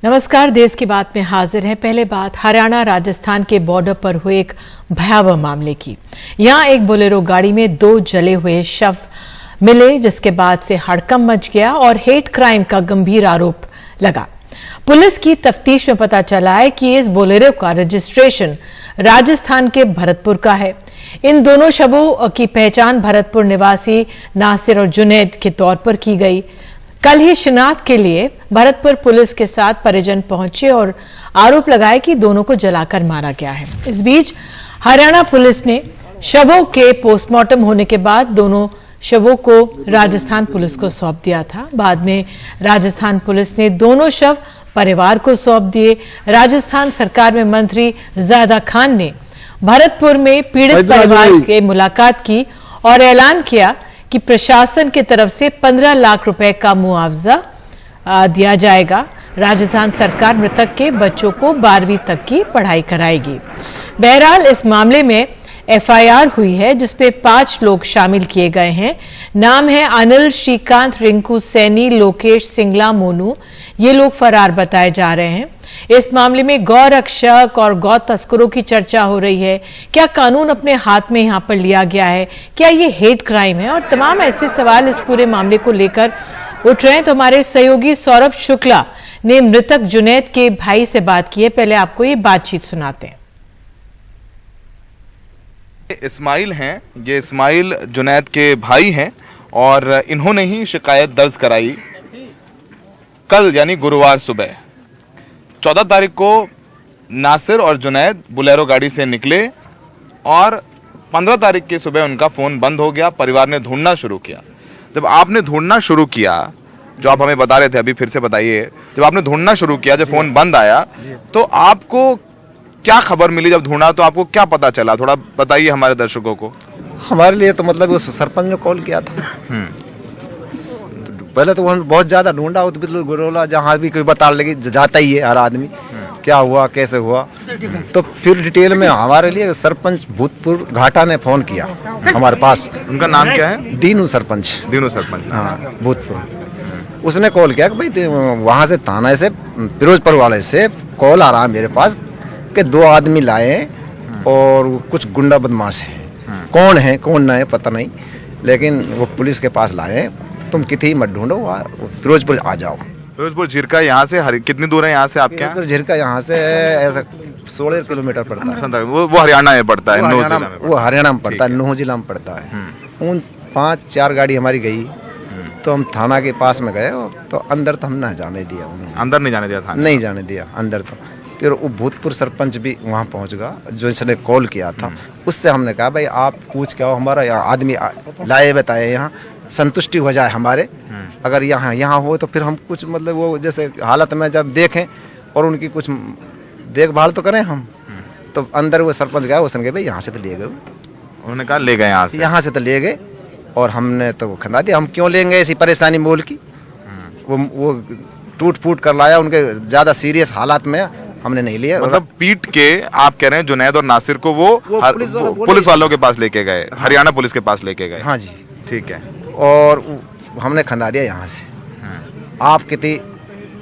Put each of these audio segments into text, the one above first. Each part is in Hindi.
नमस्कार, देश की बात में हाजिर है। पहले बात हरियाणा राजस्थान के बॉर्डर पर हुए एक भयावह मामले की। यहां एक बोलेरो गाड़ी में 2 जले हुए शव मिले, जिसके बाद से हड़कंप मच गया और हेट क्राइम का गंभीर आरोप लगा। पुलिस की तफ्तीश में पता चला है कि इस बोलेरो का रजिस्ट्रेशन राजस्थान के भरतपुर का है। इन दोनों शवों की पहचान भरतपुर निवासी नासिर और जुनैद के तौर पर की गई। कल ही शिनाख्त के लिए भरतपुर पुलिस के साथ परिजन पहुंचे और आरोप लगाया कि दोनों को जलाकर मारा गया है। इस बीच हरियाणा पुलिस ने शवों के पोस्टमार्टम होने के बाद दोनों शवों को राजस्थान पुलिस को सौंप दिया था। बाद में राजस्थान पुलिस ने दोनों शव परिवार को सौंप दिए। राजस्थान सरकार में मंत्री ज़ायदा खान ने भरतपुर में पीड़ित परिवार के मुलाकात की और ऐलान किया कि प्रशासन की तरफ से 15 लाख रुपए का मुआवजा दिया जाएगा। राजस्थान सरकार मृतक के बच्चों को 12वीं तक की पढ़ाई कराएगी। बहरहाल इस मामले में एफआईआर हुई है, जिसपे 5 लोग शामिल किए गए हैं। नाम है अनिल, श्रीकांत, रिंकू सैनी, लोकेश, सिंगला, मोनू। ये लोग फरार बताए जा रहे हैं। इस मामले में गौ रक्षक और गौ तस्करों की चर्चा हो रही है। क्या कानून अपने हाथ में यहां पर लिया गया है? क्या ये हेट क्राइम है? और तमाम ऐसे सवाल इस पूरे मामले को लेकर उठ रहे हैं। तो हमारे सहयोगी सौरभ शुक्ला ने मृतक जुनैद के भाई से बात की है। पहले आपको ये बातचीत सुनाते हैं। इस्माइल हैं, ये इस्माइल जुनैद के भाई हैं और इन्होंने ही शिकायत दर्ज कराई कल यानी गुरुवार सुबह 14 तारीख को। नासिर और जुनैद बोलेरो गाड़ी से निकले और 15 तारीख की सुबह उनका फ़ोन बंद हो गया। परिवार ने ढूंढना शुरू किया। जब आपने ढूंढना शुरू किया, जो आप हमें बता रहे थे, अभी फिर से बताइए, जब आपने ढूंढना शुरू किया, जब फ़ोन बंद आया, तो आपको क्या खबर मिली? जब ढूंढा तो आपको क्या पता चला? थोड़ा बताइए हमारे दर्शकों को। हमारे लिए तो मतलब उस सरपंच ने कॉल किया था। पहले तो हम बहुत ज्यादा ढूंढा, तो गुरोला जहाँ भी कोई बता लगी जाता ही है हर आदमी, क्या हुआ कैसे हुआ। तो फिर डिटेल में हमारे लिए सरपंच भूतपुर घाटा ने फोन किया हमारे पास। उनका नाम क्या है? दीनू सरपंच। दीनू सरपंच, हाँ, भूतपुर। उसने कॉल किया कि भाई वहाँ से थाना से फिरोजपुर वाले से कॉल आ रहा है मेरे पास कि 2 आदमी लाए और कुछ गुंडा बदमाश हैं। कौन है कौन ना है पता नहीं, लेकिन वो पुलिस के पास लाए। तुम कितनी मत ढूंढो, फिरोजपुर आ जाओ। फिरोजपुर झिरका यहाँ से कितनी दूर है? यहाँ से आपके यहाँ झिरका यहाँ से ऐसा 16 किलोमीटर पड़ता है। वो हरियाणा में पड़ता है। वो हरियाणा में पड़ता है, नूह जिला में पड़ता है। उन 5-4 गाड़ी हमारी गई, तो हम थाना के पास में गए, तो अंदर तो हम ना जाने दिया। उन्होंने अंदर नहीं जाने दिया था? नहीं जाने दिया अंदर। तो फिर वो भूतपुर सरपंच भी वहाँ पहुँच गया, जो इसने कॉल किया था। उससे हमने कहा भाई आप पूछ के आओ, हमारा यहाँ आदमी लाए बताए, यहाँ संतुष्टि हो जाए हमारे। अगर यहाँ हो तो फिर हम कुछ मतलब वो जैसे हालत में जब देखें और उनकी कुछ देखभाल तो करें हम। तो अंदर वो सरपंच गया, उसने कहा भाई यहाँ से तो ले गए। उन्होंने कहा ले गए यहाँ से तो ले गए, और हमने तो खंदा दिया। हम क्यों लेंगे ऐसी परेशानी मोल की। वो टूट फूट कर लाया, उनके ज्यादा सीरियस हालात में हमने नहीं लिया। मतलब पीट के आप कह रहे हैं जुनैद और नासिर को वो पुलिस वालों के पास लेके गए, हरियाणा पुलिस के पास लेके गए? हाँ जी, ठीक है। और हमने खंदा दिया यहाँ से। आप कितनी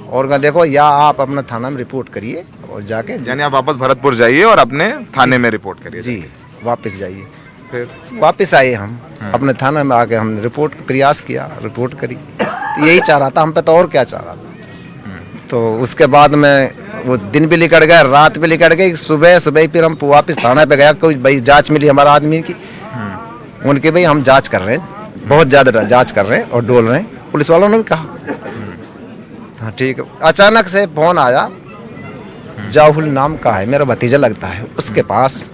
और देखो, या आप अपना थाना में रिपोर्ट करिए और जाके, यानी आप वापस भरतपुर जाइए और अपने थाने में रिपोर्ट करिए। जी, वापस जाइए। फिर वापस आए हम अपने थाना में, आके हमने रिपोर्ट प्रयास किया, रिपोर्ट करी। तो यही चाह रहा था हम पे, तो और क्या चाह रहा था। तो उसके बाद में वो दिन भी निकल गया, रात भी निकल गई। सुबह फिर हम वापस थाना पे गया। कोई भाई जांच मिली हमारा आदमी की, उनके भाई हम जांच कर रहे हैं, बहुत ज्यादा जांच कर रहे हैं और डोल रहे हैं। पुलिस वालों ने भी कहा हाँ ठीक है। अचानक से फोन आया, जाहुल नाम का है, मेरा भतीजा लगता है, उसके पास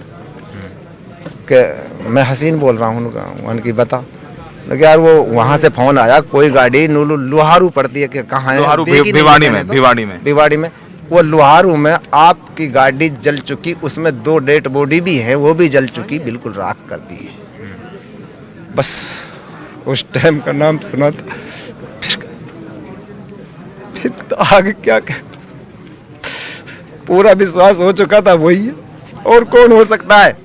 कि मैं हसीन बोल रहा हूँ। उनकी बता यार, वो वहाँ से फोन आया, कोई गाड़ी लुहारू पड़ती है कि कहाँ है? भिवाड़ी में। वो लुहारू में आपकी गाड़ी जल चुकी, उसमें 2 डेड बॉडी भी है, वो भी जल चुकी, बिल्कुल राख कर दी है। बस उस टाइम का नाम सुना था, फिर तो आगे क्या कहते, पूरा विश्वास हो चुका था वही है, और कौन हो सकता है।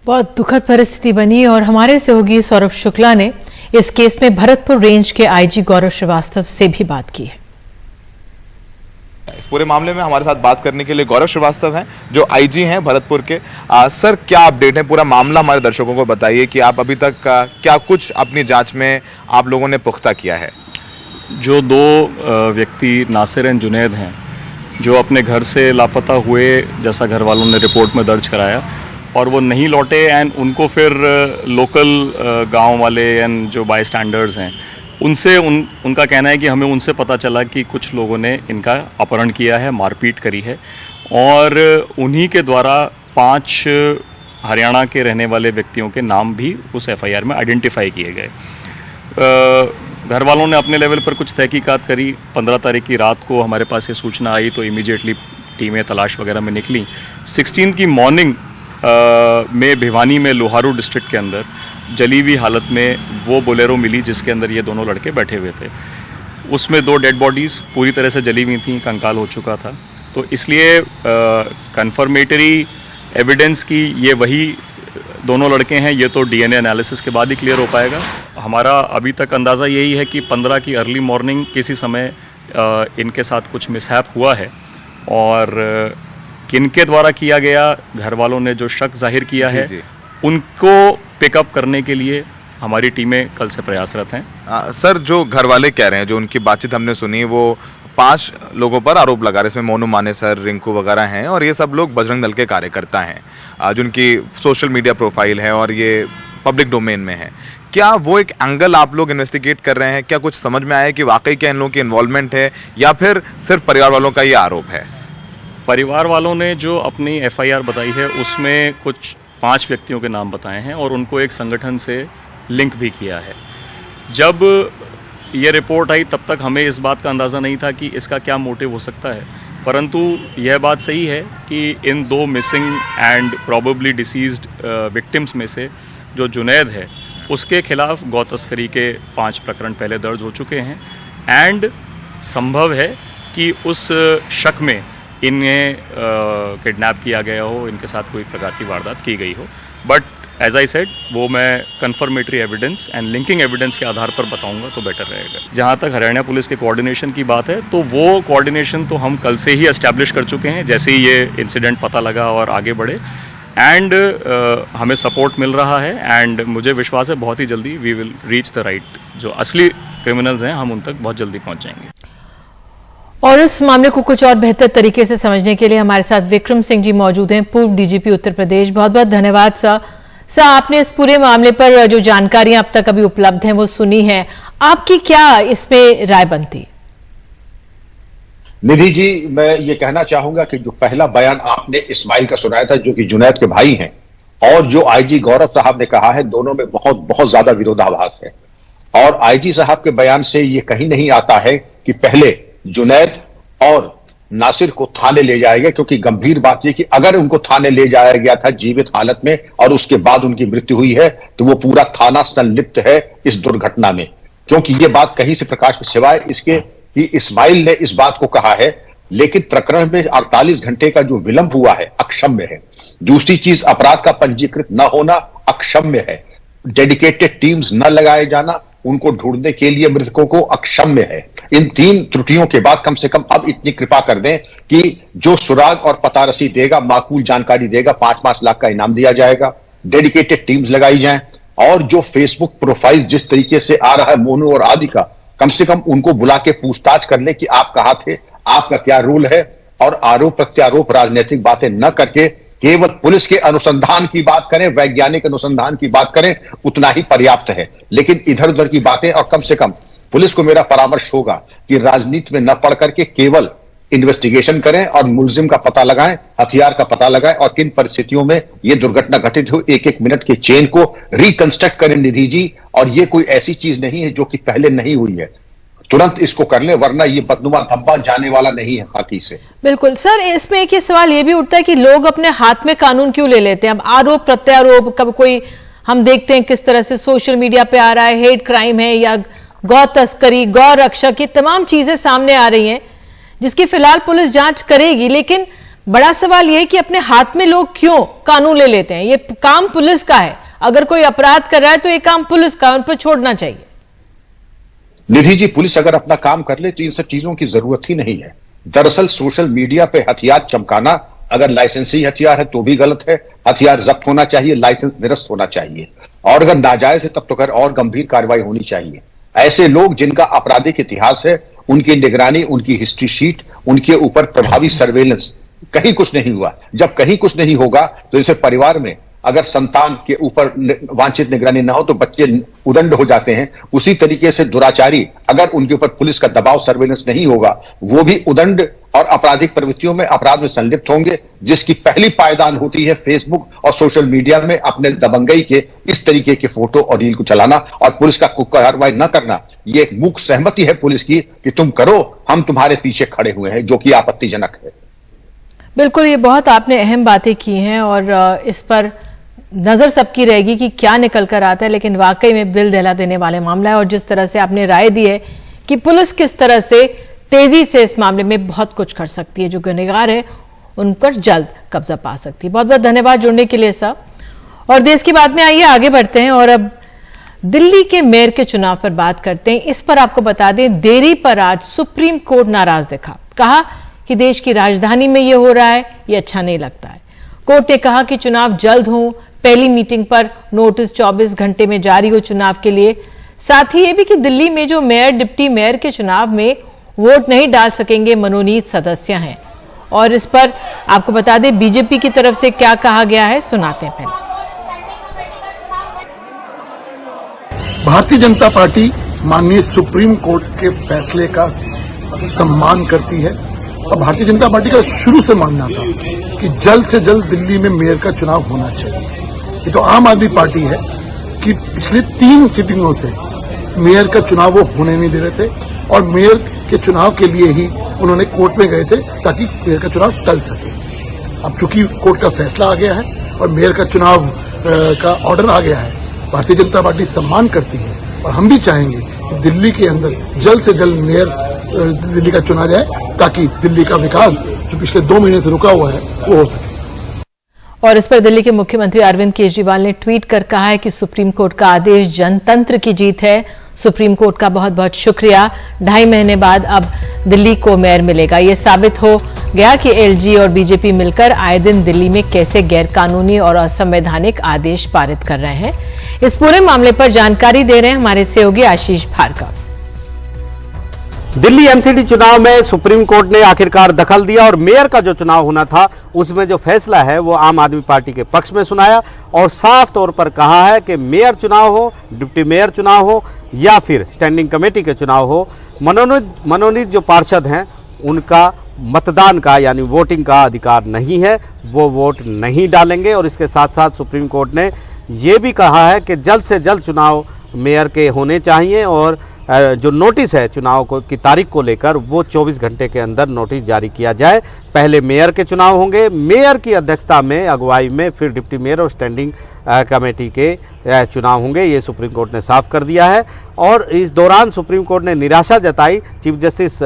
बहुत दुखद परिस्थिति बनी और हमारे सहयोगी सौरभ शुक्ला ने इस केस में भरतपुर रेंज के आईजी गौरव श्रीवास्तव से भी बात की है। इस पूरे मामले में हमारे साथ बात करने के लिए गौरव श्रीवास्तव हैं, जो आईजी हैं भरतपुर के। सर, क्या अपडेट है? पूरा मामला हमारे दर्शकों को बताइए कि आप अभी तक क्या कुछ अपनी जांच में आप लोगों ने पुख्ता किया है। जो दो व्यक्ति नासिर एंड जुनैद हैं, जो अपने घर से लापता हुए, जैसा घर वालों ने रिपोर्ट में दर्ज कराया, और वो नहीं लौटे एंड उनको फिर लोकल गांव वाले एंड जो बाई स्टैंडर्ड्स हैं उनसे उनका कहना है कि हमें उनसे पता चला कि कुछ लोगों ने इनका अपहरण किया है, मारपीट करी है, और उन्हीं के द्वारा 5 हरियाणा के रहने वाले व्यक्तियों के नाम भी उस एफआईआर में आइडेंटिफाई किए गए। घर वालों ने अपने लेवल पर कुछ तहकीकात करी। 15 तारीख की रात को हमारे पास ये सूचना आई तो इमीडिएटली टीमें तलाश वगैरह में निकली। 16 की मॉर्निंग में भिवानी में लोहारू डिस्ट्रिक्ट के अंदर जली हुई हालत में वो बोलेरो मिली जिसके अंदर ये दोनों लड़के बैठे हुए थे। उसमें 2 डेड बॉडीज़ पूरी तरह से जली हुई थी, कंकाल हो चुका था। तो इसलिए कन्फर्मेटरी एविडेंस की ये वही दोनों लड़के हैं, ये तो डीएनए एनालिसिस के बाद ही क्लियर हो पाएगा। हमारा अभी तक अंदाज़ा यही है कि 15 की अर्ली मॉर्निंग किसी समय इनके साथ कुछ मिसहैप हुआ है, और किनके द्वारा किया गया, घर वालों ने जो शक जाहिर किया है, उनको पिकअप करने के लिए हमारी टीमें कल से प्रयासरत हैं। सर, जो घर वाले कह रहे हैं, जो उनकी बातचीत हमने सुनी, वो 5 लोगों पर आरोप लगा रहे हैं। इसमें मोनू मानेसर, रिंकू वगैरह हैं, और ये सब लोग बजरंग दल के कार्यकर्ता हैं, जिनकी सोशल मीडिया प्रोफाइल है और ये पब्लिक डोमेन में है। क्या वो एक एंगल आप लोग इन्वेस्टिगेट कर रहे हैं? क्या कुछ समझ में आया कि वाकई क्या इन लोगों की इन्वॉल्वमेंट है, या फिर सिर्फ परिवार वालों का ये आरोप है? परिवार वालों ने जो अपनी एफआईआर बताई है उसमें कुछ 5 व्यक्तियों के नाम बताए हैं और उनको एक संगठन से लिंक भी किया है। जब ये रिपोर्ट आई तब तक हमें इस बात का अंदाज़ा नहीं था कि इसका क्या मोटिव हो सकता है, परंतु यह बात सही है कि इन 2 missing and probably deceased victims में से जो जुनैद है उसके खिलाफ गौ तस्करी के 5 प्रकरण पहले दर्ज हो चुके हैं, एंड संभव है कि उस शक में इन्हें किडनैप किया गया हो, इनके साथ कोई प्रकार की वारदात की गई हो। बट एज आई सेड, वो मैं confirmatory evidence and linking evidence के आधार पर बताऊंगा तो बेटर रहेगा। जहाँ तक हरियाणा पुलिस के कोऑर्डिनेशन की बात है, तो वो कोऑर्डिनेशन तो हम कल से ही एस्टैब्लिश कर चुके हैं, जैसे ही ये इंसिडेंट पता लगा और आगे बढ़े, एंड हमें सपोर्ट मिल रहा है, एंड मुझे विश्वास है बहुत ही जल्दी we will reach the right. जो असली क्रिमिनल्स हैं हम उन तक बहुत जल्दी पहुँच जाएंगे। और इस मामले को कुछ और बेहतर तरीके से समझने के लिए हमारे साथ विक्रम सिंह जी मौजूद हैं, पूर्व डीजीपी उत्तर प्रदेश। बहुत बहुत धन्यवाद सर। सर, आपने इस पूरे मामले पर जो जानकारियां अब तक अभी उपलब्ध हैं वो सुनी है, आपकी क्या इसमें राय बनती? निधि जी, मैं ये कहना चाहूंगा कि जो पहला बयान आपने इस्माइल का सुनाया था, जो कि जुनैद के भाई हैं, और जो आईजी गौरव साहब ने कहा है, दोनों में बहुत बहुत ज्यादा विरोधाभास है। और आईजी साहब के बयान से ये कहीं नहीं आता है कि पहले जुनैद और नासिर को थाने ले जाएगा, क्योंकि गंभीर बात यह कि अगर उनको थाने ले जाया गया था जीवित हालत में और उसके बाद उनकी मृत्यु हुई है, तो वो पूरा थाना संलिप्त है इस दुर्घटना में। क्योंकि ये बात कहीं से प्रकाश में, सिवाय इसके कि इस्माइल ने इस बात को कहा है, लेकिन प्रकरण में 48 घंटे का जो विलंब हुआ है अक्षम्य है। दूसरी चीज, अपराध का पंजीकृत न होना अक्षम्य है। डेडिकेटेड टीम्स न लगाए जाना, उनको ढूंढने के लिए मृतकों को अक्षम्य है। इन 3 त्रुटियों के बाद कम से कम अब इतनी कृपा कर दें कि जो सुराग और पतारसी देगा, माकूल जानकारी देगा, 5-5 लाख का इनाम दिया जाएगा। डेडिकेटेड टीम्स लगाई जाएं, और जो फेसबुक प्रोफाइल जिस तरीके से आ रहा है मोनू और आदि का, कम से कम उनको बुला के पूछताछ कर ले कि आप कहां थे, आपका क्या रोल है, और आरोप प्रत्यारोप राजनीतिक बातें न करके केवल पुलिस के अनुसंधान की बात करें, वैज्ञानिक अनुसंधान की बात करें, उतना ही पर्याप्त है। लेकिन इधर उधर की बातें, और कम से कम पुलिस को मेरा परामर्श होगा कि राजनीति में न पड़ करके केवल इन्वेस्टिगेशन करें और मुलजिम का पता लगाएं, हथियार का पता लगाएं, और किन परिस्थितियों में यह दुर्घटना घटित हुई, एक-एक मिनट के चेन को रिकंस्ट्रक्ट करें निधि जी। और यह कोई ऐसी चीज नहीं है जो कि पहले नहीं हुई है, तुरंत इसको कर ले, वरना ये बदनुमा धब्बा जाने वाला नहीं है बाकी से। बिल्कुल सर, इसमें एक सवाल ये भी उठता है कि लोग अपने हाथ में कानून क्यों ले लेते हैं? अब आरोप प्रत्यारोप, कब कोई हम देखते हैं किस तरह से सोशल मीडिया पे आ रहा है, हेट क्राइम है या गौ तस्करी, गौ रक्षा की तमाम चीजें सामने आ रही हैं, जिसकी फिलहाल पुलिस जांच करेगी। लेकिन बड़ा सवाल यह है कि अपने हाथ में लोग क्यों कानून ले लेते हैं? ये काम पुलिस का है, अगर कोई अपराध कर रहा है तो ये काम पुलिस का, उन पर छोड़ना चाहिए। निधि जी, पुलिस अगर अपना काम कर ले तो इन सब चीजों की जरूरत ही नहीं है। दरअसल सोशल मीडिया पे हथियार चमकाना, अगर लाइसेंसी हथियार है तो भी गलत है। हथियार जब्त होना चाहिए, लाइसेंस निरस्त होना चाहिए, और अगर नाजायज है तब तो कर और गंभीर कार्रवाई होनी चाहिए। ऐसे लोग जिनका आपराधिक इतिहास है, उनकी निगरानी, उनकी हिस्ट्री शीट, उनके ऊपर प्रभावी सर्वेलेंस, कहीं कुछ नहीं हुआ। जब कहीं कुछ नहीं होगा तो जैसे परिवार में अगर संतान के ऊपर वांछित निगरानी ना हो तो बच्चे उदंड हो जाते हैं, उसी तरीके से दुराचारी अगर उनके ऊपर पुलिस का दबाव, सर्वेलेंस नहीं होगा, वो भी उदंड और आपराधिक प्रवृत्तियों में, अपराध में संलिप्त होंगे, जिसकी पहली पायदान होती है फेसबुक और सोशल मीडिया में अपने दबंगई के इस तरीके के फोटो और रील को चलाना और पुलिस का कार्रवाई न करना। ये एक मूक सहमति है पुलिस की कि तुम करो, हम तुम्हारे पीछे खड़े हुए हैं, जो कि आपत्तिजनक है। बिल्कुल, ये बहुत आपने अहम बातें की हैं और इस पर नजर सबकी रहेगी कि क्या निकल कर आता है, लेकिन वाकई में दिल दहला देने वाले मामला है। और जिस तरह से आपने राय दी है कि पुलिस किस तरह से तेजी से इस मामले में बहुत कुछ कर सकती है, जो गुनहगार है उन पर जल्द कब्जा पा सकती है। बहुत बहुत धन्यवाद जुड़ने के लिए साहब। और देश की बात में आइए आगे बढ़ते हैं और अब दिल्ली के मेयर के चुनाव पर बात करते हैं। इस पर आपको बता दें, देरी पर आज सुप्रीम कोर्ट नाराज दिखा, कहा कि देश की राजधानी में यह हो रहा है, ये अच्छा नहीं लगता है। कोर्ट ने कहा कि चुनाव जल्द हो, पहली मीटिंग पर नोटिस 24 घंटे में जारी हो चुनाव के लिए। साथ ही ये भी कि दिल्ली में जो मेयर, डिप्टी मेयर के चुनाव में वोट नहीं डाल सकेंगे मनोनीत सदस्य हैं। और इस पर आपको बता दें बीजेपी की तरफ से क्या कहा गया है, सुनाते हैं पहले। भारतीय जनता पार्टी माननीय सुप्रीम कोर्ट के फैसले का सम्मान करती है और भारतीय जनता पार्टी का शुरू से मानना था कि जल्द से जल्द दिल्ली में मेयर का चुनाव होना चाहिए। ये तो आम आदमी पार्टी है कि पिछले 3 सिटिंगों से मेयर का चुनाव वो होने नहीं दे रहे थे और मेयर के चुनाव के लिए ही उन्होंने कोर्ट में गए थे ताकि मेयर का चुनाव टल सके। अब चूंकि कोर्ट का फैसला आ गया है और मेयर का चुनाव का ऑर्डर आ गया है, भारतीय जनता पार्टी सम्मान करती है और हम भी चाहेंगे कि दिल्ली के अंदर जल्द से जल्द मेयर दिल्ली का चुना जाए ताकि दिल्ली का विकास जो पिछले 2 महीने से रुका हुआ है वो हो सके। और इस पर दिल्ली के मुख्यमंत्री अरविंद केजरीवाल ने ट्वीट कर कहा है कि सुप्रीम कोर्ट का आदेश जनतंत्र की जीत है। सुप्रीम कोर्ट का बहुत बहुत शुक्रिया। 2.5 महीने बाद अब दिल्ली को मेयर मिलेगा। ये साबित हो गया कि एलजी और बीजेपी मिलकर आए दिन दिल्ली में कैसे गैरकानूनी और असंवैधानिक आदेश पारित कर रहे हैं। इस पूरे मामले पर जानकारी दे रहे हैं हमारे सहयोगी आशीष भार्गव। दिल्ली एमसीडी चुनाव में सुप्रीम कोर्ट ने आखिरकार दखल दिया और मेयर का जो चुनाव होना था उसमें जो फैसला है वो आम आदमी पार्टी के पक्ष में सुनाया और साफ तौर पर कहा है कि मेयर चुनाव हो, डिप्टी मेयर चुनाव हो या फिर स्टैंडिंग कमेटी के चुनाव हो, मनोनीत जो पार्षद हैं उनका मतदान का यानी वोटिंग का अधिकार नहीं है, वो वोट नहीं डालेंगे। और इसके साथ साथ सुप्रीम कोर्ट ने ये भी कहा है कि जल्द से जल्द चुनाव मेयर के होने चाहिए और जो नोटिस है चुनाव की तारीख को लेकर वो 24 घंटे के अंदर नोटिस जारी किया जाए। पहले मेयर के चुनाव होंगे, मेयर की अध्यक्षता में, अगुवाई में, फिर डिप्टी मेयर और स्टैंडिंग कमेटी के चुनाव होंगे, ये सुप्रीम कोर्ट ने साफ कर दिया है। और इस दौरान सुप्रीम कोर्ट ने निराशा जताई। चीफ जस्टिस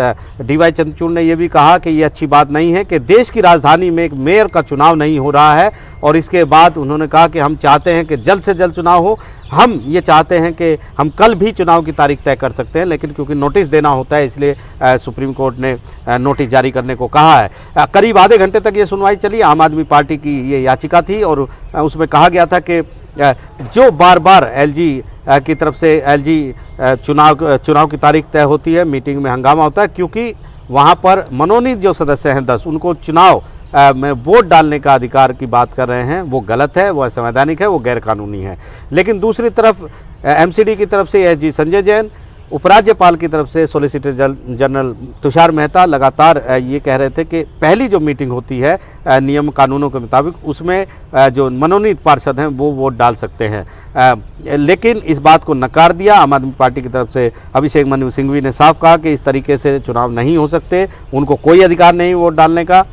डीवाई चंद्रचूड़ ने यह भी कहा कि ये अच्छी बात नहीं है कि देश की राजधानी में एक मेयर का चुनाव नहीं हो रहा है। और इसके बाद उन्होंने कहा कि हम चाहते हैं कि जल्द से जल्द चुनाव हो। हम ये चाहते हैं कि हम कल भी चुनाव की तारीख तय कर सकते हैं, लेकिन क्योंकि नोटिस देना होता है इसलिए सुप्रीम कोर्ट ने नोटिस जारी करने को कहा है। करीब आधे घंटे तक ये सुनवाई चली। आम आदमी पार्टी की ये याचिका थी और उसमें कहा गया था कि जो बार बार एलजी की तरफ से एलजी चुनाव की तारीख तय होती है, मीटिंग में हंगामा होता है क्योंकि वहाँ पर मनोनीत जो सदस्य हैं 10 उनको चुनाव में वोट डालने का अधिकार की बात कर रहे हैं, वो गलत है, वो असंवैधानिक है, वो गैरकानूनी है। लेकिन दूसरी तरफ एमसीडी की तरफ से एसजी संजय जैन, उपराज्यपाल की तरफ से सॉलिसिटर जनरल तुषार मेहता लगातार ये कह रहे थे कि पहली जो मीटिंग होती है नियम कानूनों के मुताबिक उसमें जो मनोनीत पार्षद हैं वो वोट डाल सकते हैं। लेकिन इस बात को नकार दिया। आम आदमी पार्टी की तरफ से अभिषेक मनु सिंघवी ने साफ कहा कि इस तरीके से चुनाव नहीं हो सकते, उनको कोई अधिकार नहीं वोट डालने का,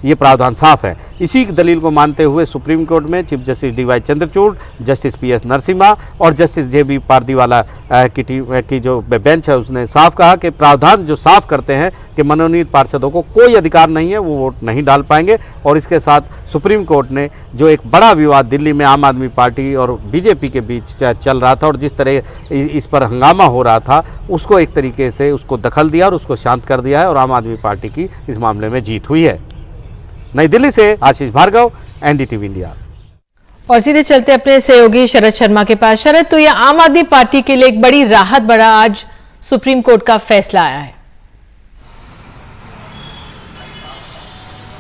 ये प्रावधान साफ है। इसी दलील को मानते हुए सुप्रीम कोर्ट में chief justice DY Chandrachud, justice PS Narasimha और जस्टिस जेबी पारदीवाला की जो जो बेंच है उसने साफ कहा कि प्रावधान जो साफ करते हैं कि मनोनीत पार्षदों को कोई अधिकार नहीं है, वो वोट नहीं डाल पाएंगे। और इसके साथ सुप्रीम कोर्ट ने जो एक बड़ा विवाद दिल्ली में आम आदमी पार्टी और बीजेपी के बीच चल रहा था और जिस तरह इस पर हंगामा हो रहा था, उसको एक तरीके से उसको दखल दिया और उसको शांत कर दिया है और आम आदमी पार्टी की इस मामले में जीत हुई है। नई दिल्ली से आशीष भार्गव, एनडीटीवी इंडिया। और सीधे चलते अपने सहयोगी शरद शर्मा के पास। शरद, तो यह आम आदमी पार्टी के लिए एक बड़ी राहत बड़ा आज सुप्रीम कोर्ट का फैसला आया है।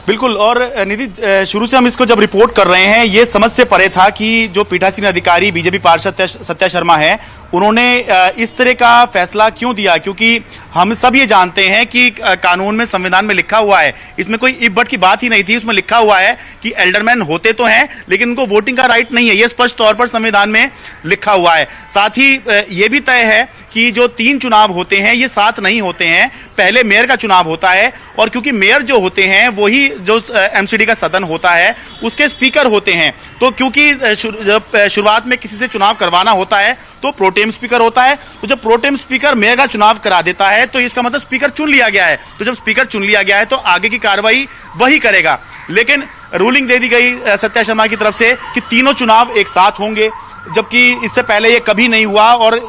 बिल्कुल, और निधि, शुरू से हम इसको जब रिपोर्ट कर रहे हैं, ये समझ से परे था कि जो पीठासीन अधिकारी बीजेपी पार्षद सत्या शर्मा है, उन्होंने इस तरह का फैसला क्यों दिया, क्योंकि हम सब ये जानते हैं कि कानून में, संविधान में लिखा हुआ है, इसमें कोई इफ बट की बात ही नहीं थी, उसमें लिखा हुआ है कि एल्डरमैन होते तो हैं लेकिन उनको वोटिंग का राइट नहीं है, ये स्पष्ट तौर पर संविधान में लिखा हुआ है। साथ ही ये भी तय है कि जो 3 चुनाव होते हैं ये 7 नहीं होते हैं, पहले मेयर का चुनाव होता है, और क्योंकि मेयर जो होते हैं वही जो एमसीडी का सदन होता है उसके स्पीकर होते हैं, तो क्योंकि शुरुआत में किसी से चुनाव करवाना होता है तो प्रोटेम स्पीकर होता है, तो जब प्रोटेम स्पीकर मेयर का चुनाव करा देता है तो इसका मतलब स्पीकर चुन लिया गया है, तो जब स्पीकर चुन लिया गया है तो आगे की कार्रवाई वही करेगा। लेकिन रूलिंग दे दी गई सत्या शर्मा की तरफ से कि तीनों चुनाव एक साथ होंगे, जबकि इससे पहले ये कभी नहीं हुआ, और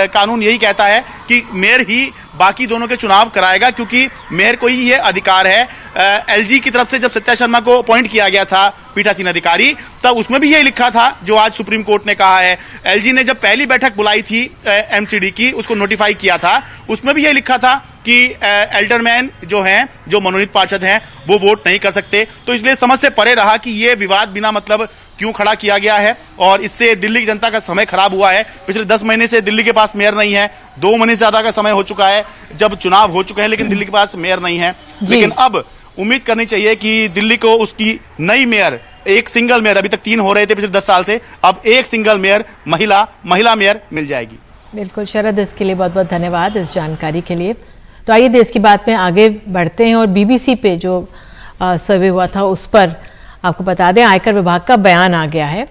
कानून यही कहता है कि मेयर ही बाकी दोनों के चुनाव कराएगा, क्योंकि मेयर को ही ये अधिकार है। एलजी की तरफ से जब सत्या शर्मा को अपॉइंट किया गया था पीठासीन अधिकारी, तब उसमें भी यही लिखा था जो आज सुप्रीम कोर्ट ने कहा है। एलजी ने जब पहली बैठक बुलाई थी एमसीडी की, उसको नोटिफाई किया था, उसमें भी यही लिखा था कि एल्डरमैन जो हैं, जो मनोनीत पार्षद हैं, वो वोट नहीं कर सकते। तो इसलिए समझ से परे रहा कि ये विवाद बिना मतलब क्यों खड़ा किया गया है, और इससे दिल्ली की जनता का समय खराब हुआ है। पिछले 10 महीने से दिल्ली के पास मेयर नहीं है, 2 महीने से ज्यादा का समय हो चुका है जब चुनाव हो चुके हैं, लेकिन दिल्ली के पास मेयर नहीं है। लेकिन अब उम्मीद करनी चाहिए कि दिल्ली को उसकी नई मेयर, एक सिंगल मेयर, अभी तक 3 हो रहे थे पिछले 10 साल से, अब एक सिंगल मेयर, महिला मेयर मिल जाएगी। बिल्कुल शरद, इसके लिए बहुत बहुत धन्यवाद, इस जानकारी के लिए। तो आइए देश की बात में आगे बढ़ते हैं, और बीबीसी पे जो सर्वे हुआ था उस पर आपको बता दें, आयकर विभाग का बयान आ गया है।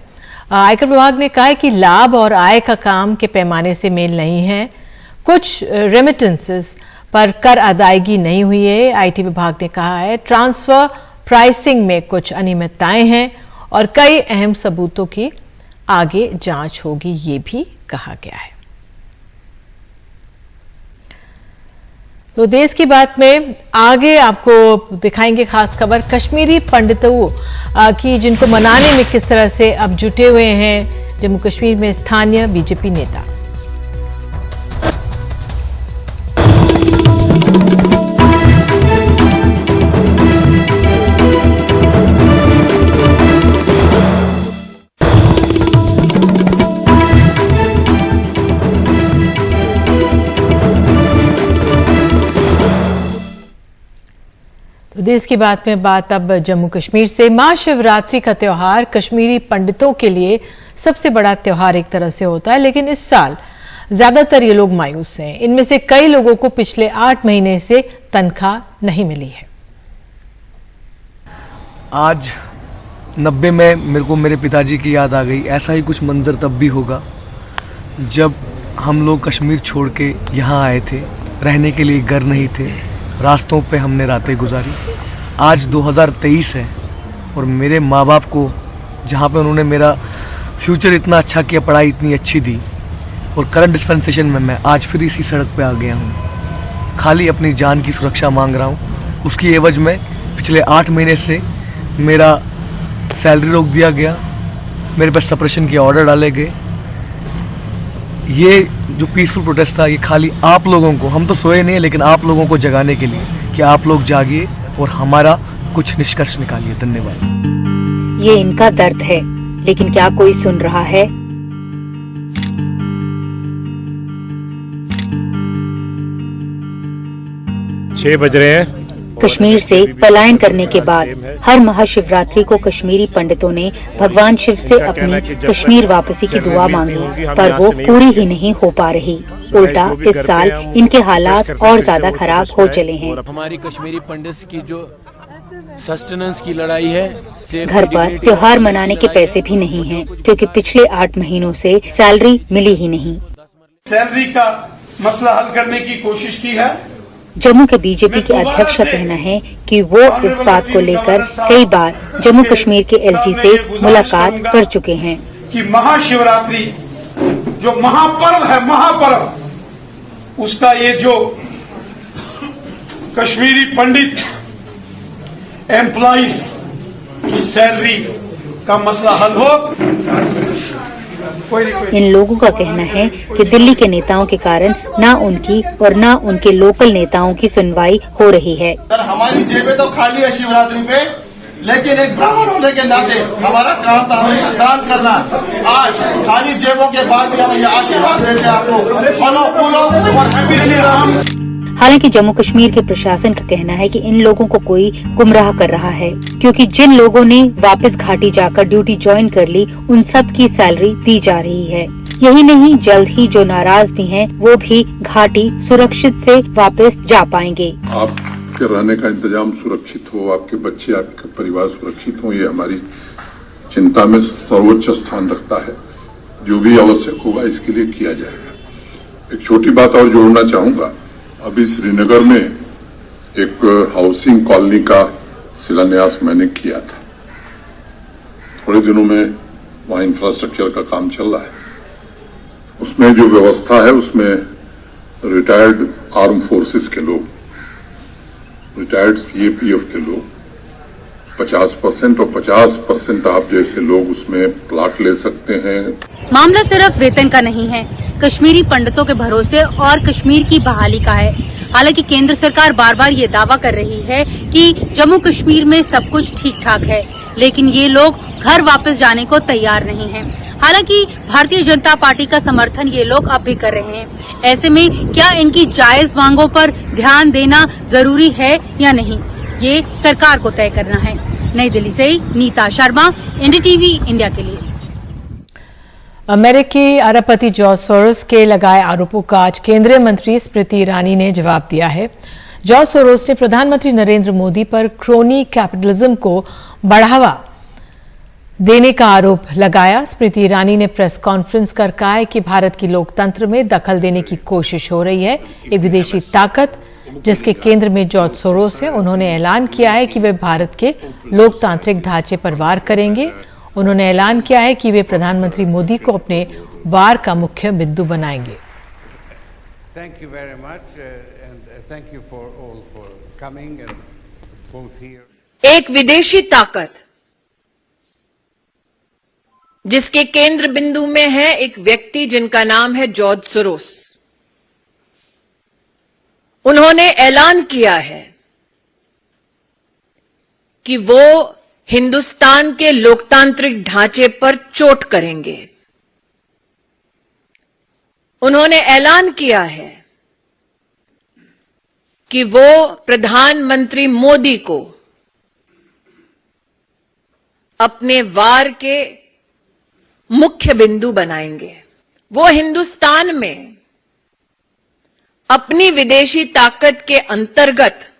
आयकर विभाग ने कहा है कि लाभ और आय का काम के पैमाने से मेल नहीं है, कुछ रेमिटेंसेस पर कर अदायगी नहीं हुई है। आईटी विभाग ने कहा है ट्रांसफर प्राइसिंग में कुछ अनियमितताएं हैं और कई अहम सबूतों की आगे जांच होगी, ये भी कहा गया है। तो देश की बात में आगे आपको दिखाएंगे खास खबर कश्मीरी पंडितों की, जिनको मनाने में किस तरह से अब जुटे हुए हैं जम्मू कश्मीर में स्थानीय बीजेपी नेता। देश की बात में बात अब जम्मू कश्मीर से। महाशिवरात्रि का त्योहार कश्मीरी पंडितों के लिए सबसे बड़ा त्योहार एक तरह से होता है, लेकिन इस साल ज्यादातर ये लोग मायूस हैं। इनमें से कई लोगों को पिछले 8 महीने से तनख्वाह नहीं मिली है। आज 90 में मेरे को मेरे पिताजी की याद आ गई। ऐसा ही कुछ मंजर तब भी होगा जब हम लोग कश्मीर छोड़ के यहाँ आए थे। रहने के लिए घर नहीं थे, रास्तों पे हमने रातें गुजारी। आज 2023 है और मेरे माँ बाप को जहाँ पे उन्होंने मेरा फ्यूचर इतना अच्छा किया, पढ़ाई इतनी अच्छी दी, और करंट डिस्पेंसेशन में मैं आज फिर इसी सड़क पे आ गया हूँ। खाली अपनी जान की सुरक्षा मांग रहा हूँ। उसकी एवज में पिछले 8 महीने से मेरा सैलरी रोक दिया गया, मेरे पास सप्रेशन के ऑर्डर डाले गए। ये जो पीसफुल प्रोटेस्ट था, ये खाली आप लोगों को, हम तो सोए नहीं, लेकिन आप लोगों को जगाने के लिए कि आप लोग जागिए और हमारा कुछ निष्कर्ष निकालिए। धन्यवाद। ये इनका दर्द है, लेकिन क्या कोई सुन रहा है? छह बज रहे हैं। कश्मीर से पलायन करने के बाद हर महाशिवरात्रि को कश्मीरी पंडितों ने भगवान शिव से अपनी कश्मीर वापसी की दुआ मांगी, पर वो पूरी ही नहीं हो पा रही। उल्टा इस साल इनके हालात और ज्यादा खराब हो चले हैं। हमारी कश्मीरी पंडित की जो सस्टेनेंस की लड़ाई है, घर पर त्योहार मनाने के पैसे भी नहीं हैं, क्योंकि पिछले 8 महीनों से सैलरी मिली ही नहीं। सैलरी का मसला हल करने की कोशिश की है। जम्मू के बीजेपी के अध्यक्ष का कहना है कि वो इस बात को लेकर कई बार जम्मू कश्मीर के एलजी से मुलाकात कर चुके हैं कि महाशिवरात्रि जो महापर्व है, महापर्व, उसका ये जो कश्मीरी पंडित एम्प्लॉइज की सैलरी का मसला हल हो। इन लोगों का कहना है कि दिल्ली के नेताओं के कारण ना उनकी और ना उनके लोकल नेताओं की सुनवाई हो रही है। हमारी जेबें तो खाली है शिवरात्रि पे, लेकिन एक ब्राह्मण होने के नाते हमारा काम था हमेशा दान करना। आज खाली जेबों के बाद भी हम ये आशीर्वाद देते हैं आपको, फलो फूलो और हैप्पी श्री राम। हालांकि जम्मू कश्मीर के प्रशासन का कहना है कि इन लोगों को कोई गुमराह कर रहा है, क्योंकि जिन लोगों ने वापस घाटी जाकर ड्यूटी ज्वाइन कर ली उन सब की सैलरी दी जा रही है। यही नहीं, जल्द ही जो नाराज भी हैं वो भी घाटी सुरक्षित से वापस जा पाएंगे। आपके रहने का इंतजाम सुरक्षित हो, आपके बच्चे आपके परिवार सुरक्षित हो, ये हमारी चिंता में सर्वोच्च स्थान रखता है। जो भी आवश्यक होगा इसके लिए किया जाएगा। एक छोटी बात और जोड़ना चाहूंगा, अभी श्रीनगर में एक हाउसिंग कॉलोनी का शिलान्यास मैंने किया था। थोड़े दिनों में वहाँ इंफ्रास्ट्रक्चर का काम चल रहा है। उसमें जो व्यवस्था है उसमें रिटायर्ड आर्म फोर्सेस के लोग, रिटायर्ड सीएपीएफ के लोग 50% और 50% आप जैसे लोग उसमें प्लाट ले सकते हैं। मामला सिर्फ वेतन का नहीं है, कश्मीरी पंडितों के भरोसे और कश्मीर की बहाली का है। हालांकि केंद्र सरकार बार बार ये दावा कर रही है कि जम्मू कश्मीर में सब कुछ ठीक ठाक है, लेकिन ये लोग घर वापस जाने को तैयार नहीं हैं। हालांकि भारतीय जनता पार्टी का समर्थन ये लोग अब भी कर रहे हैं। ऐसे में क्या इनकी जायज मांगों पर ध्यान देना जरूरी है या नहीं, ये सरकार को तय करना है। नई दिल्ली से नीता शर्मा, एनडीटीवी इंडिया के लिए। अमेरिकी अरबपति जॉर्ज सोरोस के लगाए आरोपों का आज केंद्रीय मंत्री स्मृति ईरानी ने जवाब दिया है। जॉर्ज सोरोस ने प्रधानमंत्री नरेंद्र मोदी पर क्रोनी कैपिटलिज्म को बढ़ावा देने का आरोप लगाया। स्मृति ईरानी ने प्रेस कॉन्फ्रेंस कर कहा है कि भारत की लोकतंत्र में दखल देने की कोशिश हो रही है। एक विदेशी ताकत जिसके केंद्र में जॉर्ज सोरोस है, उन्होंने ऐलान किया है कि वे भारत के लोकतांत्रिक ढांचे पर वार करेंगे। उन्होंने ऐलान किया है कि वे प्रधानमंत्री मोदी को अपने वार का मुख्य बिंदु बनाएंगे। Thank you very much and thank you for all for coming and both here. एक विदेशी ताकत जिसके केंद्र बिंदु में है एक व्यक्ति जिनका नाम है जॉर्ज सोरोस। उन्होंने ऐलान किया है कि वो हिंदुस्तान के लोकतांत्रिक ढांचे पर चोट करेंगे। उन्होंने ऐलान किया है कि वो प्रधानमंत्री मोदी को अपने वार के मुख्य बिंदु बनाएंगे। वो हिंदुस्तान में अपनी विदेशी ताकत के अंतर्गत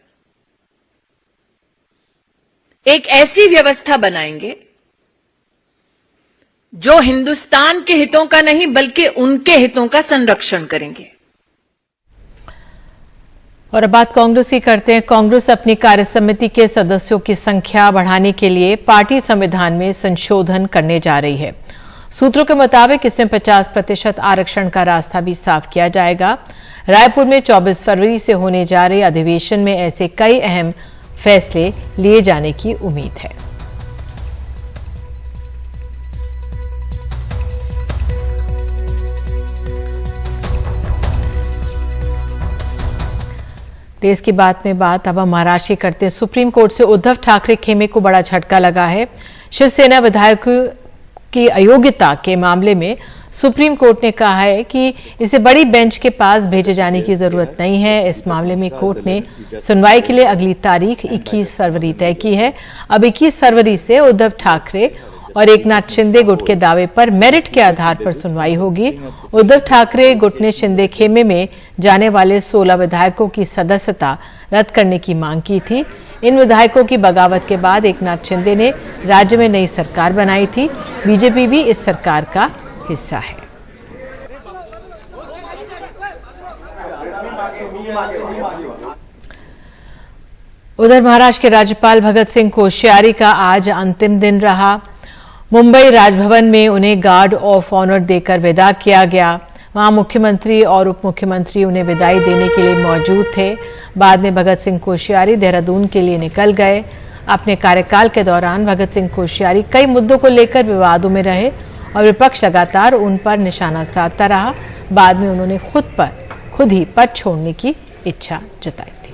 एक ऐसी व्यवस्था बनाएंगे जो हिंदुस्तान के हितों का नहीं बल्कि उनके हितों का संरक्षण करेंगे। और अब बात कांग्रेस की करते हैं। कांग्रेस अपनी कार्यसमिति के सदस्यों की संख्या बढ़ाने के लिए पार्टी संविधान में संशोधन करने जा रही है। सूत्रों के मुताबिक इसमें 50% आरक्षण का रास्ता भी साफ किया जाएगा। रायपुर में 24 फरवरी से होने जा रहे अधिवेशन में ऐसे कई अहम फैसले लिए जाने की उम्मीद है। देश की बात में बात अब हम महाराष्ट्र की करते हैं। सुप्रीम कोर्ट से उद्धव ठाकरे खेमे को बड़ा झटका लगा है। शिवसेना विधायकों की अयोग्यता के मामले में सुप्रीम कोर्ट ने कहा है कि इसे बड़ी बेंच के पास भेजे जाने की जरूरत नहीं है। इस मामले में कोर्ट ने सुनवाई के लिए अगली तारीख 21 फरवरी तय की है। अब 21 फरवरी से उद्धव ठाकरे और एकनाथ शिंदे गुट के दावे पर मेरिट के आधार पर सुनवाई होगी। उद्धव ठाकरे गुट ने शिंदे खेमे में जाने वाले 16 विधायकों की सदस्यता रद्द करने की मांग की थी। इन विधायकों की बगावत के बाद एकनाथ शिंदे ने राज्य में नई सरकार बनाई थी। बीजेपी भी इस सरकार का हिस्सा है। उधर महाराष्ट्र के राज्यपाल भगत सिंह कोश्यारी का आज अंतिम दिन रहा। मुंबई राजभवन में उन्हें गार्ड ऑफ ऑनर देकर विदा किया गया। वहां मुख्यमंत्री और उप मुख्यमंत्री उन्हें विदाई देने के लिए मौजूद थे। बाद में भगत सिंह कोश्यारी देहरादून के लिए निकल गए। अपने कार्यकाल के दौरान भगत सिंह कोश्यारी कई मुद्दों को लेकर विवादों में रहे और विपक्ष लगातार उन पर निशाना साधता रहा। बाद में उन्होंने खुद ही पद छोड़ने की इच्छा जताई थी।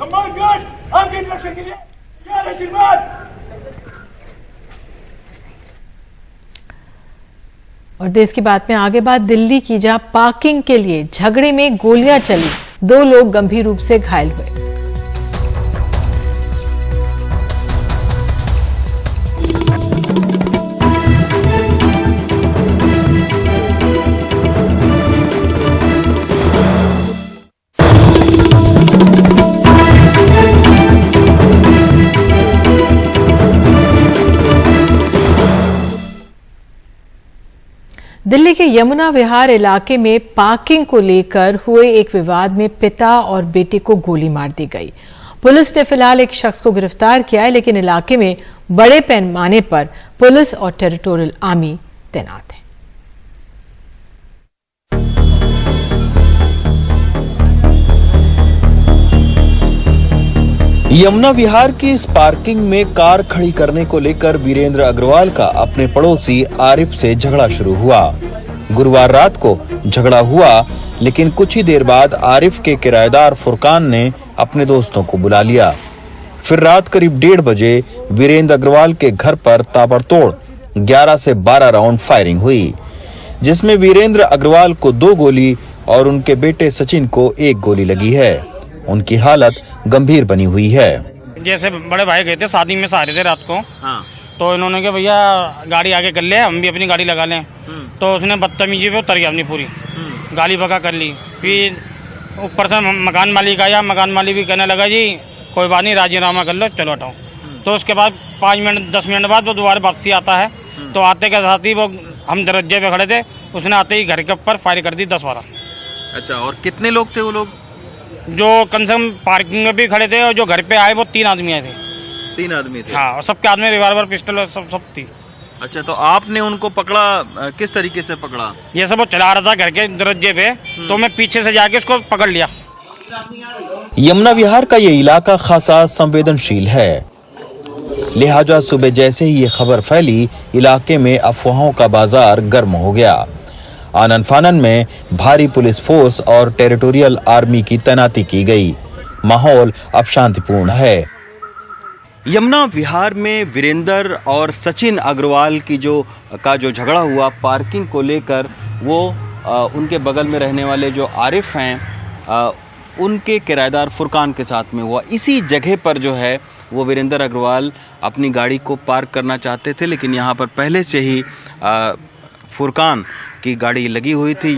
और देश की बात में आगे बात दिल्ली की, जहां पार्किंग के लिए झगड़े में गोलियां चली, 2 लोग गंभीर रूप से घायल हुए। दिल्ली के यमुना विहार इलाके में पार्किंग को लेकर हुए एक विवाद में पिता और बेटे को गोली मार दी गई। पुलिस ने फिलहाल एक शख्स को गिरफ्तार किया है, लेकिन इलाके में बड़े पैमाने पर पुलिस और टेरिटोरियल आर्मी तैनात है। यमुना विहार की इस पार्किंग में कार खड़ी करने को लेकर वीरेंद्र अग्रवाल का अपने पड़ोसी आरिफ से झगड़ा शुरू हुआ। गुरुवार रात को झगड़ा हुआ, लेकिन कुछ ही देर बाद आरिफ के किराएदार फुरकान ने अपने दोस्तों को बुला लिया। फिर रात करीब 1:30 बजे वीरेंद्र अग्रवाल के घर पर ताबड़तोड़ 11 से 12 राउंड फायरिंग हुई, जिसमें वीरेंद्र अग्रवाल को 2 गोली और उनके बेटे सचिन को 1 गोली लगी है। उनकी हालत गंभीर बनी हुई है। जैसे बड़े भाई गए थे शादी में सारे थे रात को। हाँ। तो इन्होंने कहा भैया गाड़ी आगे कर ले, हम भी अपनी गाड़ी लगा लें। तो उसने बदतमीजी पे उतर गया अपनी पूरी गाली बका कर ली। फिर ऊपर से मकान मालिक आया, मकान मालिक भी कहने लगा जी कोई बात नहीं, राजीनामा कर लो, चलो हटाओ। तो उसके बाद 5 मिनट 10 मिनट बाद वो दोबारा वापसी आता है। तो आते के साथ ही वो हम दरवाजे पे खड़े थे, उसने आते ही घर के ऊपर फायर कर दी 10-12। अच्छा, और कितने लोग थे वो लोग? जो कम से कम पार्किंग में भी खड़े थे और जो घर पे आए वो 3 आदमी आए थे। 3 आदमी थे? हाँ, और सबके हाथ में रिवॉल्वर पिस्टल सब थी। अच्छा, तो आपने उनको पकड़ा, किस तरीके से पकड़ा? ये सब वो चला रहा था घर के दरवाजे पे, तो मैं पीछे से जाके उसको पकड़ लिया। यमुना विहार का ये इलाका खासा संवेदनशील है, लिहाजा सुबह जैसे ही ये खबर फैली, इलाके में अफवाहों का बाजार गर्म हो गया। आनन फानन में भारी पुलिस फोर्स और टेरिटोरियल आर्मी की तैनाती की गई। माहौल अब शांतिपूर्ण है। यमुना विहार में वीरेंद्र और सचिन अग्रवाल की जो झगड़ा हुआ पार्किंग को लेकर, वो उनके बगल में रहने वाले जो आरिफ हैं, उनके किराएदार फुरकान के साथ में हुआ। इसी जगह पर जो है वो वीरेंद्र अग्रवाल अपनी गाड़ी को पार्क करना चाहते थे, लेकिन यहाँ पर पहले से ही फुरकान की गाड़ी लगी हुई थी।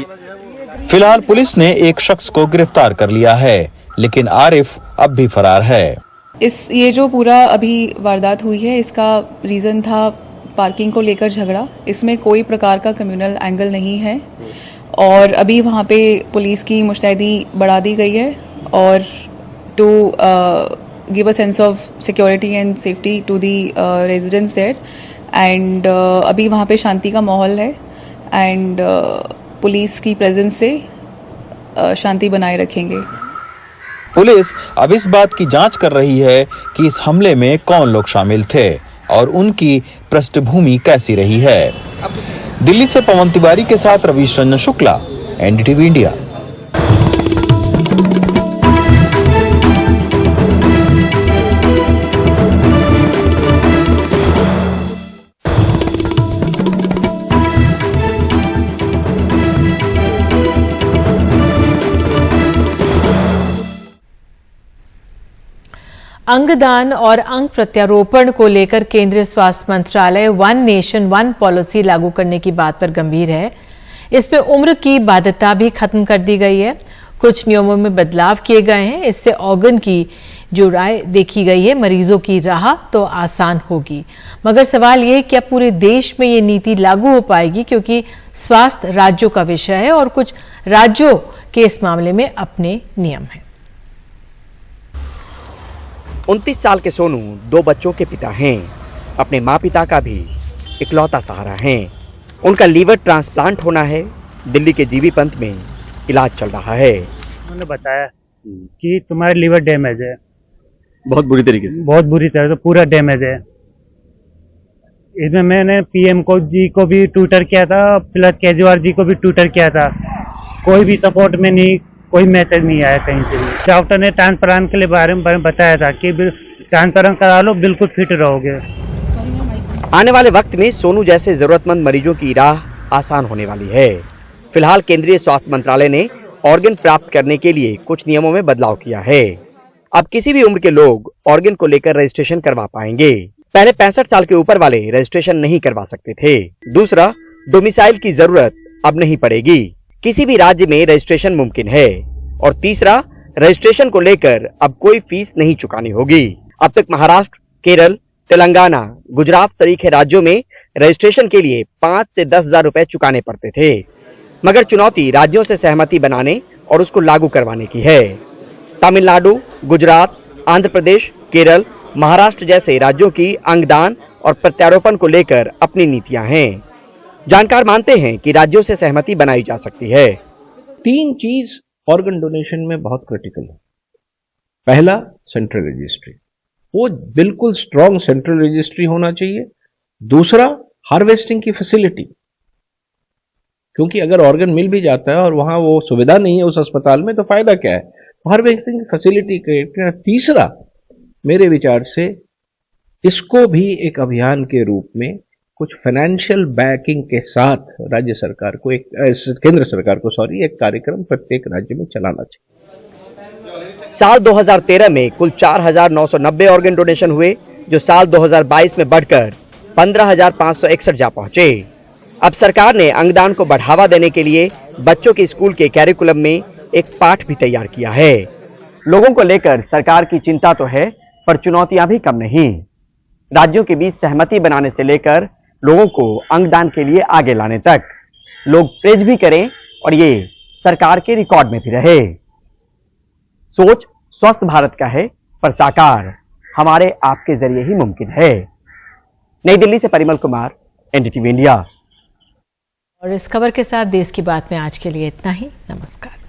फिलहाल पुलिस ने एक शख्स को गिरफ्तार कर लिया है, लेकिन आरिफ अब भी फरार है। ये जो पूरा अभी वारदात हुई है, इसका रीजन था पार्किंग को लेकर झगड़ा। इसमें कोई प्रकार का कम्युनल एंगल नहीं है और अभी वहाँ पे पुलिस की मुस्तैदी बढ़ा दी गई है और to give a sense of security and safety to the residents there. And अभी वहाँ पे शांति का माहौल है एंड पुलिस की प्रेजेंस से शांति बनाए रखेंगे। पुलिस अब इस बात की जांच कर रही है कि इस हमले में कौन लोग शामिल थे और उनकी पृष्ठभूमि कैसी रही है। दिल्ली से पवन तिवारी के साथ रवीश रंजन शुक्ला, एनडीटीवी इंडिया। अंगदान और अंग प्रत्यारोपण को लेकर केंद्रीय स्वास्थ्य मंत्रालय 1 नेशन 1 पॉलिसी लागू करने की बात पर गंभीर है। इसमें उम्र की बाध्यता भी खत्म कर दी गई है। कुछ नियमों में बदलाव किए गए हैं। इससे ऑर्गन की जो राय देखी गई है, मरीजों की राह तो आसान होगी। मगर सवाल ये कि अब पूरे देश में ये नीति लागू हो पाएगी, क्योंकि स्वास्थ्य राज्यों का विषय है और कुछ राज्यों के इस मामले में अपने नियम हैं। 29 साल के सोनू 2 बच्चों के पिता हैं। अपने माँ पिता का भी इकलौता सहारा हैं। उनका लीवर ट्रांसप्लांट होना है। दिल्ली के जीबी पंत में इलाज चल रहा है। उन्होंने बताया कि तुम्हारा लीवर डैमेज है, बहुत बुरी तरीके से, बहुत बुरी तरह से पूरा डैमेज है। इसमें मैंने पीएम जी को भी ट्विटर किया था, प्लस केजरीवाल जी को भी ट्विटर किया था। कोई भी सपोर्ट में नहीं, कोई मैसेज नहीं आया कहीं से भी। डॉक्टर ने ट्रांसप्लांट के लिए बारे में बताया था कि ट्रांसप्लांट करा लो, बिल्कुल फिट रहोगे। आने वाले वक्त में सोनू जैसे जरूरतमंद मरीजों की राह आसान होने वाली है। फिलहाल केंद्रीय स्वास्थ्य मंत्रालय ने ऑर्गन प्राप्त करने के लिए कुछ नियमों में बदलाव किया है। अब किसी भी उम्र के लोग ऑर्गन को लेकर रजिस्ट्रेशन करवा पाएंगे। पहले 65 साल के ऊपर वाले रजिस्ट्रेशन नहीं करवा सकते थे। दूसरा, डोमिसाइल की जरूरत अब नहीं पड़ेगी, किसी भी राज्य में रजिस्ट्रेशन मुमकिन है। और तीसरा, रजिस्ट्रेशन को लेकर अब कोई फीस नहीं चुकानी होगी। अब तक महाराष्ट्र, केरल, तेलंगाना, गुजरात सरीखे राज्यों में रजिस्ट्रेशन के लिए 5 से 10 हजार रुपए चुकाने पड़ते थे, मगर चुनौती राज्यों से सहमति बनाने और उसको लागू करवाने की है। तमिलनाडु, गुजरात, आंध्र प्रदेश, केरल, महाराष्ट्र जैसे राज्यों की अंगदान और प्रत्यारोपण को लेकर अपनी नीतियां हैं। जानकार मानते हैं कि राज्यों से सहमति बनाई जा सकती है। 3 चीज ऑर्गन डोनेशन में बहुत क्रिटिकल है। पहला, सेंट्रल रजिस्ट्री, वो बिल्कुल स्ट्रॉन्ग सेंट्रल रजिस्ट्री होना चाहिए। दूसरा, हार्वेस्टिंग की फैसिलिटी, क्योंकि अगर ऑर्गन मिल भी जाता है और वहां वो सुविधा नहीं है उस अस्पताल में, तो फायदा क्या है। हार्वेस्टिंग फैसिलिटी के। तीसरा, मेरे विचार से इसको भी एक अभियान के रूप में कुछ फाइनेंशियल बैकिंग के साथ राज्य सरकार को केंद्र सरकार को एक कार्यक्रम प्रत्येक राज्य में चलाना चाहिए। साल 2013 में कुल 4,990 ऑर्गन डोनेशन हुए, जो साल 2022 में बढ़कर 15,561 जा पहुंचे। अब सरकार ने अंगदान को बढ़ावा देने के लिए बच्चों के स्कूल के कैरिकुलम में एक पाठ भी तैयार किया है। लोगों को लेकर सरकार की चिंता तो है, पर चुनौतियां भी कम नहीं। राज्यों के बीच सहमति बनाने से लेकर लोगों को अंगदान के लिए आगे लाने तक लोग प्रेज भी करें और ये सरकार के रिकॉर्ड में भी रहे। सोच स्वस्थ भारत का है, पर साकार हमारे आपके जरिए ही मुमकिन है। नई दिल्ली से परिमल कुमार, एनडीटीवी इंडिया। और इस खबर के साथ देश की बात में आज के लिए इतना ही। नमस्कार।